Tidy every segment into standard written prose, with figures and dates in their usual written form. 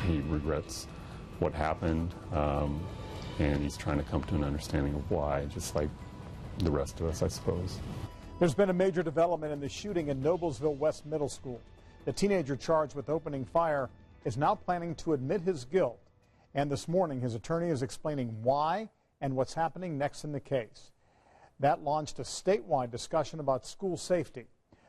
He regrets what happened, and he's trying to come to an understanding of why, just like the rest of us, I suppose. There's been a major development in the shooting in Noblesville West Middle School. The teenager charged with opening fire is now planning to admit his guilt. And this morning, his attorney is explaining why and what's happening next in the case. That launched a statewide discussion about school safety.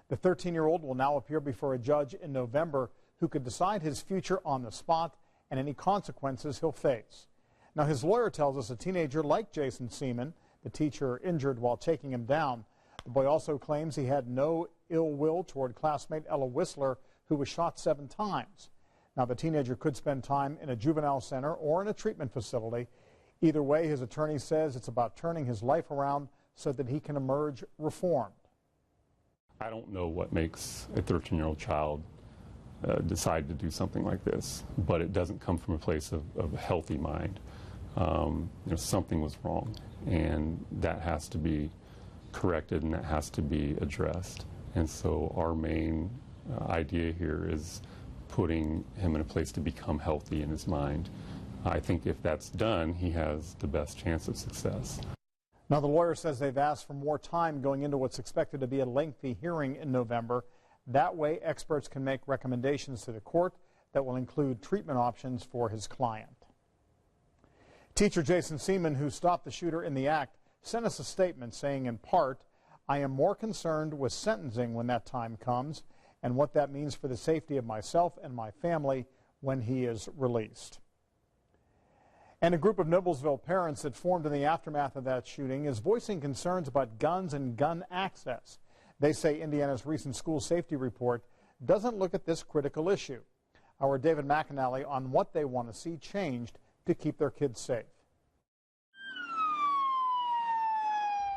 The 13-year-old will now appear before a judge in November who could decide his future on the spot and any consequences he'll face. Now, his lawyer tells us a teenager like Jason Seaman, the teacher injured while taking him down. The boy also claims he had no ill will toward classmate Ella Whistler, who was shot 7 times. Now, the teenager could spend time in a juvenile center or in a treatment facility. Either way, his attorney says it's about turning his life around so that he can emerge reformed. I don't know what makes a 13-year-old child decide to do something like this, but it doesn't come from a place of a healthy mind. Something was wrong, and that has to be corrected and that has to be addressed. And so our main idea here is putting him in a place to become healthy in his mind. I think if that's done, he has the best chance of success. Now, the lawyer says they've asked for more time going into what's expected to be a lengthy hearing in November. That way, experts can make recommendations to the court that will include treatment options for his client. Teacher Jason Seaman, who stopped the shooter in the act, sent us a statement saying, in part, "I am more concerned with sentencing when that time comes and what that means for the safety of myself and my family when he is released." And a group of Noblesville parents that formed in the aftermath of that shooting is voicing concerns about guns and gun access. They say Indiana's recent school safety report doesn't look at this critical issue. Our David McAnally on what they want to see changed to keep their kids safe.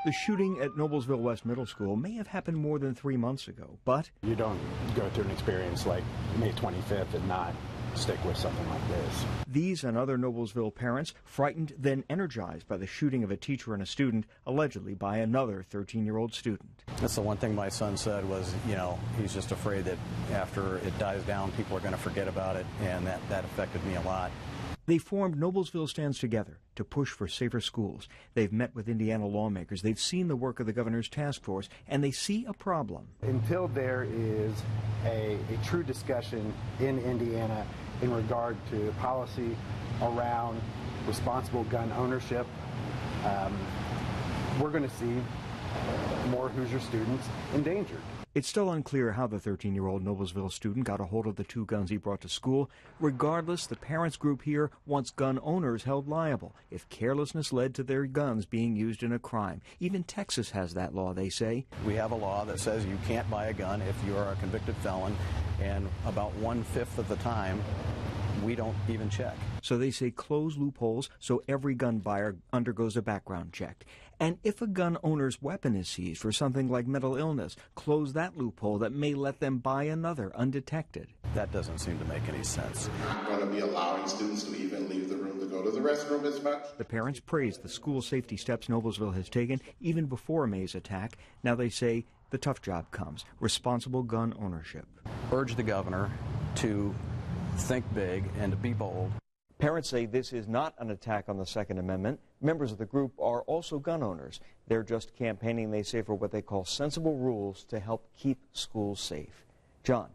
The shooting at Noblesville West Middle School may have happened more than 3 months ago, but you don't go through an experience like May 25th and not stick with something like this. These and other Noblesville parents frightened, then energized by the shooting of a teacher and a student, allegedly by another 13-year-old student. That's the one thing my son said was, he's just afraid that after it dies down, people are going to forget about it, and that affected me a lot. They formed Noblesville Stands Together to push for safer schools. They've met with Indiana lawmakers. They've seen the work of the governor's task force, and they see a problem. Until there is a true discussion in Indiana in regard to policy around responsible gun ownership, we're going to see more Hoosier students endangered. It's still unclear how the 13-year-old Noblesville student got a hold of the 2 guns he brought to school. Regardless, the parents group here wants gun owners held liable if carelessness led to their guns being used in a crime. Even Texas has that law, they say. We have a law that says you can't buy a gun if you are a convicted felon, and about 1/5 of the time, we don't even check. So they say close loopholes so every gun buyer undergoes a background check. And if a gun owner's weapon is seized for something like mental illness, close that loophole that may let them buy another undetected. That doesn't seem to make any sense. We're not going to be allowing students to even leave the room to go to the restroom as much. The parents praised the school safety steps Noblesville has taken even before May's attack. Now they say the tough job comes: responsible gun ownership. Urge the governor to think big and to be bold. Parents say this is not an attack on the Second Amendment. Members of the group are also gun owners. They're just campaigning, they say, for what they call sensible rules to help keep schools safe. John.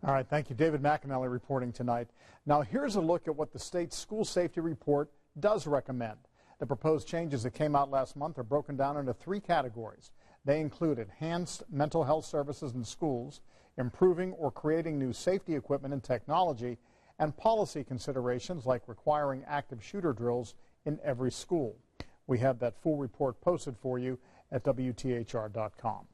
All right, thank you. David McAnally reporting tonight. Now, here's a look at what the state's school safety report does recommend. The proposed changes that came out last month are broken down into 3 categories. They include enhanced mental health services in schools, improving or creating new safety equipment and technology, and policy considerations like requiring active shooter drills in every school. We have that full report posted for you at WTHR.com.